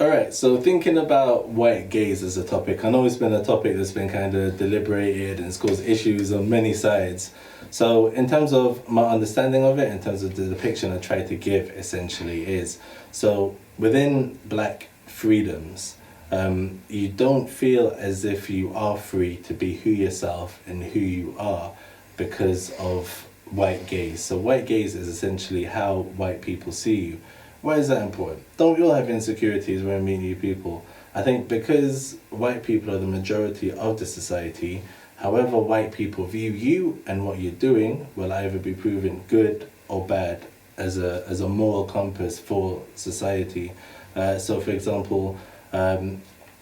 All right, so thinking about white gaze as a topic, I know it's been a topic that's been kind of deliberated and it's caused issues on many sides. So in terms of my understanding of it, in terms of the depiction I try to give essentially is, so within black freedoms, you don't feel as if you are free to be who yourself and who you are because of white gaze. So white gaze is essentially how white people see you. Why is that important? Don't we all have insecurities when we meet new people? I think because white people are the majority of the society, however white people view you and what you're doing will either be proven good or bad as a moral compass for society. So for example,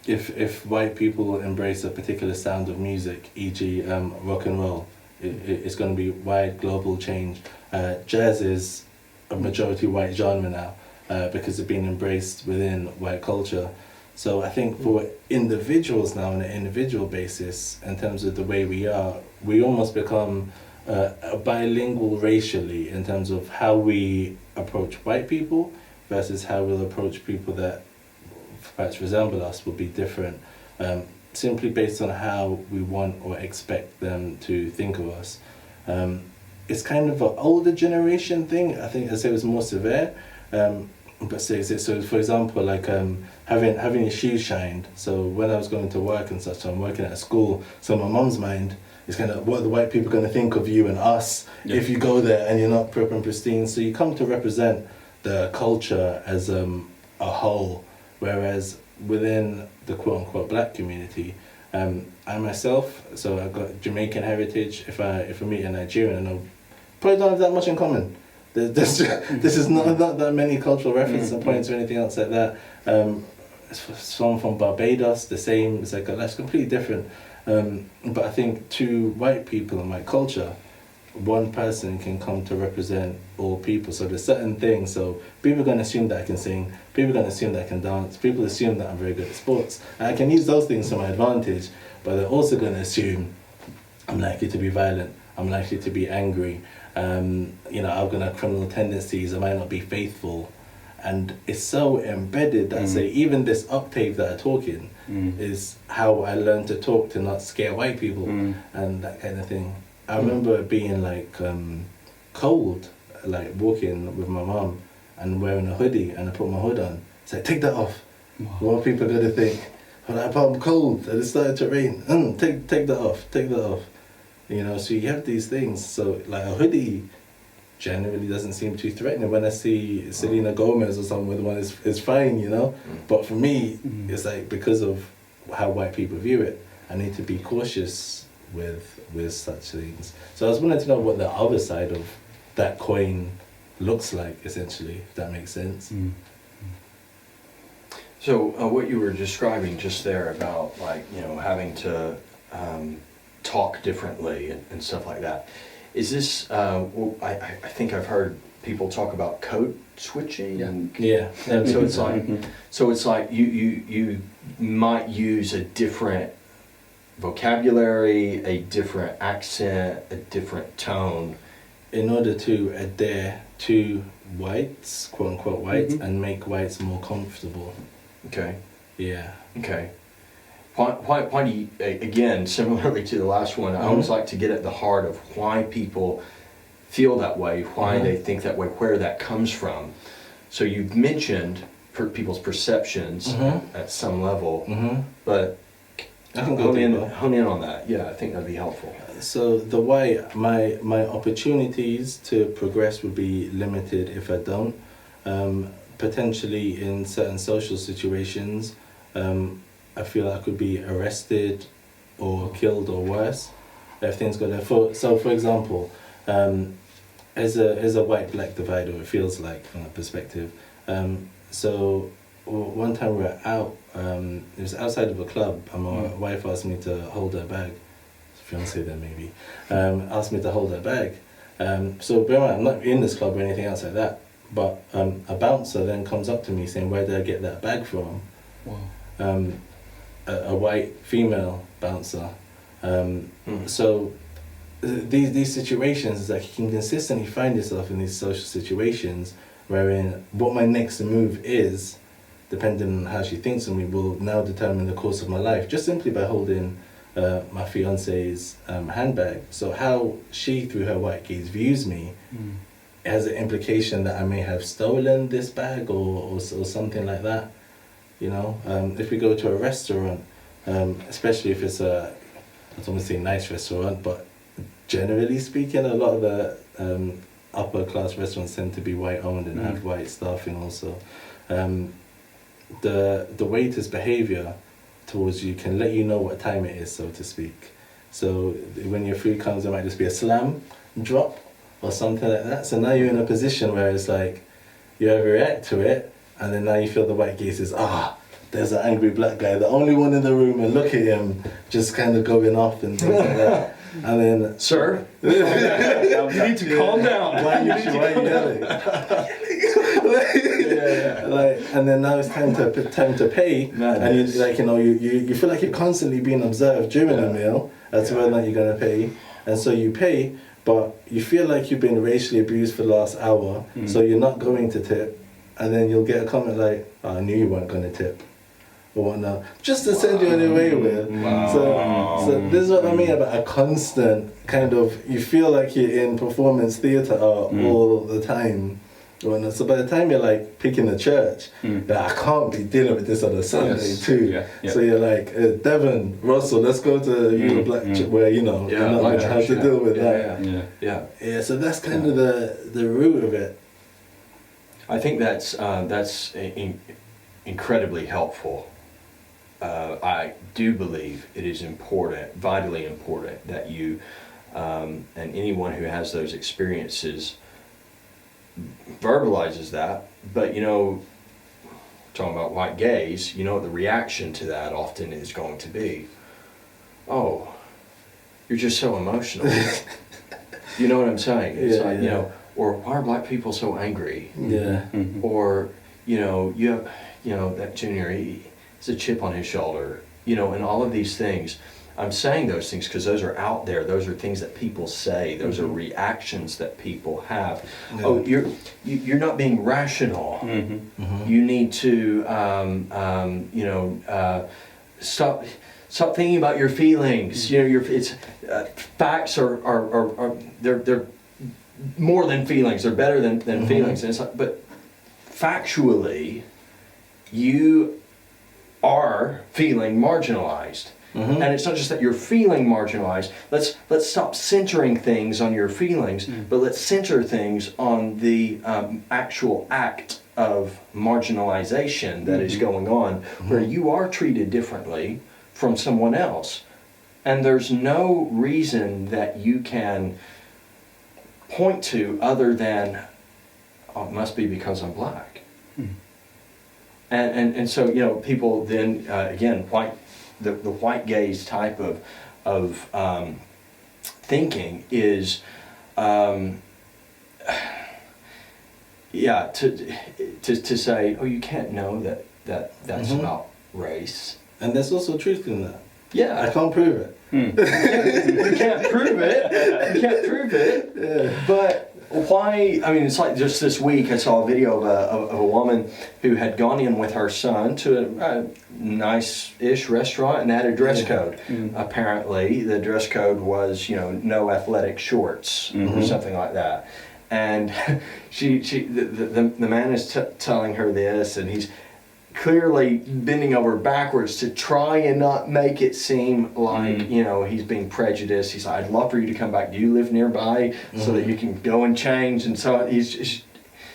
if white people embrace a particular sound of music, e.g. Rock and roll, it's going to be wide global change. Jazz is a majority white genre now. Because it's been embraced within white culture. So I think for individuals now on an individual basis, in terms of the way we are, we almost become bilingual racially in terms of how we approach white people versus how we'll approach people that perhaps resemble us will be different, simply based on how we want or expect them to think of us. It's kind of an older generation thing. I think I'd say it was more severe. But so for example, like having your shoes shined. So when I was going to work and such, I'm working at a school. So my mum's mind is kind of what are the white people going to think of you and us if you go there and you're not proper and pristine. So you come to represent the culture as a whole, whereas within the quote unquote black community, I myself, so I've got Jamaican heritage. If I meet a Nigerian, I know probably don't have that much in common. This is not that many cultural references and points or anything else like that. Someone from Barbados, the same. It's like that's completely different. But I think to white people and white culture, one person can come to represent all people. So there's certain things. So people are going to assume that I can sing. People are going to assume that I can dance. People assume that I'm very good at sports. And I can use those things to my advantage. But they're also going to assume I'm likely to be violent. I'm likely to be angry. I've got criminal tendencies, I might not be faithful. And it's so embedded that I say even this octave that I talk in is how I learned to talk to not scare white people and that kind of thing. I remember being like cold, like walking with my mum and wearing a hoodie, and I put my hood on. It's like, take that off. Wow. What are people going to think? But I'm cold and it started to rain. Take that off, take that off. So you have these things. So like a hoodie generally doesn't seem too threatening. When I see Selena Gomez or someone with one, it's fine, But for me, it's like because of how white people view it, I need to be cautious with such things. So I was wanting to know what the other side of that coin looks like, essentially, if that makes sense. So what you were describing just there about having to talk differently and stuff like that. Is this, I think I've heard people talk about code switching. Yeah. And so it's like you might use a different vocabulary, a different accent, a different tone in order to adhere to whites, quote unquote whites, and make whites more comfortable. Okay. Yeah. Okay. Why do you, again, similarly to the last one, I always like to get at the heart of why people feel that way, why they think that way, where that comes from. So you've mentioned people's perceptions at some level, but I can hone in on that. Yeah, I think that'd be helpful. So the why, my opportunities to progress would be limited if I don't. Potentially in certain social situations, I feel I could be arrested or killed or worse if things go there. For example, as a white-black divider, it feels like from that perspective. So one time we were out, it was outside of a club, and my wife asked me to hold her bag. Fiance then maybe, asked me to hold her bag. So bear in mind, I'm not in this club or anything else like that, but a bouncer then comes up to me saying, where did I get that bag from? Wow. A white female bouncer. So these situations is like you can consistently find yourself in these social situations wherein what my next move is depending on how she thinks of me, will now determine the course of my life, just simply by holding my fiance's handbag. So how she, through her white gaze, views me has an implication that I may have stolen this bag or something like that. You know, if we go to a restaurant, especially if it's I don't want to say nice restaurant, but generally speaking, a lot of the upper class restaurants tend to be white owned and have white staffing also. The waiter's behavior towards you can let you know what time it is, so to speak. So when your food comes, there might just be a slam, drop, or something like that. So now you're in a position where it's like you overreact to it, and then now you feel the white gaze is, there's an angry black guy, the only one in the room, and look at him just kind of going off and things like that. And then, sir, you need to calm down. Why are you yelling? Like, and then now it's time to pay, and you like you feel like you're constantly being observed during a meal as to whether or not you're gonna pay, and so you pay, but you feel like you've been racially abused for the last hour, so you're not going to tip, and then you'll get a comment like, I knew you weren't gonna tip. Or whatnot, just to send you on your way with. So this is what I mean about a constant kind of, you feel like you're in performance theatre art all the time. So by the time you're like picking a church, I can't be dealing with this on a Sunday too. So you're like, Devon, Russell, let's go to Black where you're not going to have to deal with that. Yeah, so that's kind of the root of it. I think that's incredibly helpful. I do believe it is important, vitally important, that you and anyone who has those experiences verbalizes that. But talking about white gaze, the reaction to that often is going to be, oh, you're just so emotional. You know what I'm saying? It's or why are black people so angry? Or you have that junior, it's a chip on his shoulder, and all of these things. I'm saying those things because those are out there. Those are things that people say. Those are reactions that people have. Oh, you're not being rational. You need to, stop thinking about your feelings. Facts are they're more than feelings. They're better than feelings. And it's like, but factually, you are feeling marginalized, and it's not just that you're feeling marginalized. Let's stop centering things on your feelings, but let's center things on the actual act of marginalization that is going on, where you are treated differently from someone else, and there's no reason that you can point to other than, oh, it must be because I'm black. And so people then again the white gaze type of thinking is to say, oh, you can't know that's about race. And there's also truth in that. Yeah, I can't prove it. You can't prove it. But why? I mean, it's like just this week I saw a video of a woman who had gone in with her son to a nice-ish restaurant and had a dress code. Apparently, the dress code was no athletic shorts or something like that. And the man is telling her this, and he's clearly bending over backwards to try and not make it seem like he's being prejudiced. He's like, I'd love for you to come back. Do you live nearby so that you can go and change? And so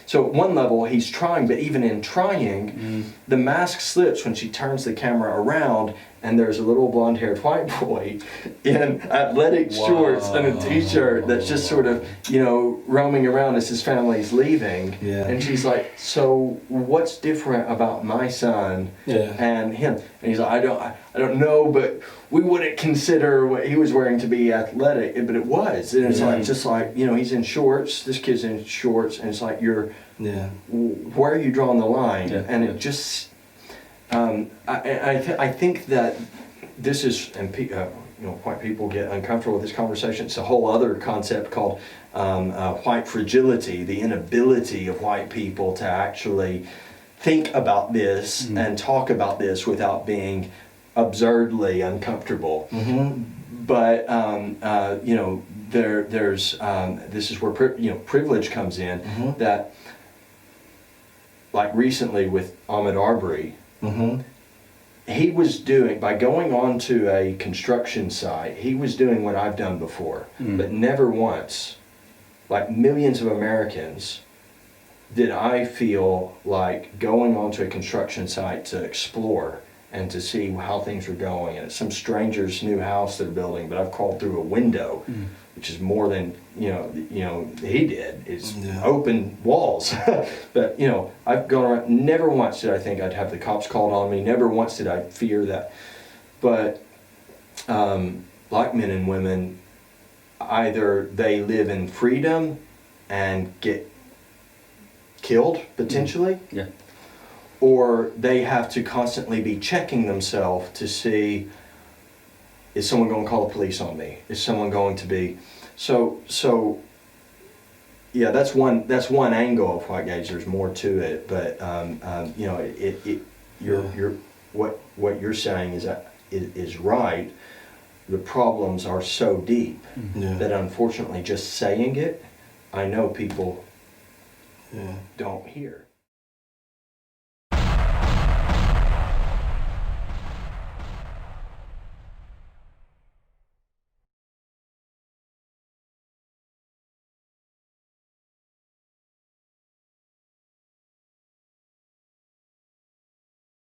so at one level he's trying, but even in trying, the mask slips when she turns the camera around, and there's a little blonde-haired white boy in athletic shorts and a t-shirt that's just sort of, roaming around as his family's leaving. And she's like, so what's different about my son and him? And he's like, I don't know, but we wouldn't consider what he was wearing to be athletic, but it was. And it's like, just like, he's in shorts, this kid's in shorts, and it's like, where are you drawing the line? And it just... I think that this is, and white people get uncomfortable with this conversation. It's a whole other concept called white fragility, the inability of white people to actually think about this and talk about this without being absurdly uncomfortable. But you know, there's this is where privilege comes in. That, like recently with Ahmaud Arbery, he was doing, by going onto a construction site, he was doing what I've done before, but never once, like millions of Americans, did I feel like going onto a construction site to explore and to see how things were going. And it's some stranger's new house they're building, but I've crawled through a window, which is more than he did. It's open walls. But I've gone around. Never once did I think I'd have the cops called on me. Never once did I fear that. But black men and women, either they live in freedom and get killed potentially, or they have to constantly be checking themselves to see, is someone going to call the police on me? Is someone going to be so yeah, that's one angle of white gaze. There's more to it, but what you're saying is right. The problems are so deep that unfortunately just saying it, I know people don't hear.